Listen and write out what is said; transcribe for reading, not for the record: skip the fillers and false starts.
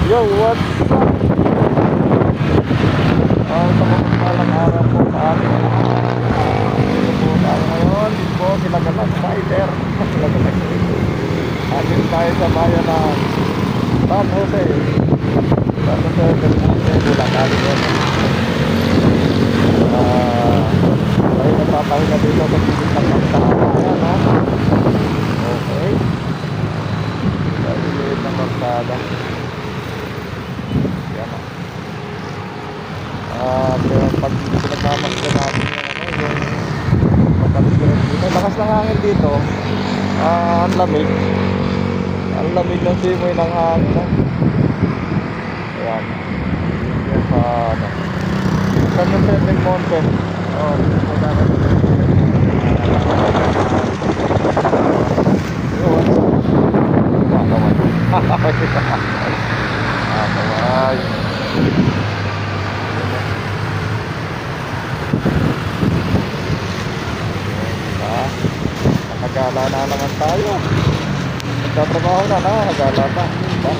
Yo, what's up? Sa magpalang araw po sa ating dito po tayo ngayon. Dito po Kilagalag Rider. Kilagalag Rider. Atin tayo sa bayan ng San Jose. San Jose del Monte, Bulacan. Tayo nagpapahinga dito sa pilit ng magtama. Ayan, no? Okay. Sa pilit ng magtada. Yan, no? Pag pinagmamasdan natin yung kapaligiran dito, lakas ng hangin dito. Ang lamig ng simoy ng hangin, no? Ayan, yan sa San Jose del Monte. Dito po natin kakaway. Nagala na naman tayo. Nagtatrabaho na, nagala pa. Diba?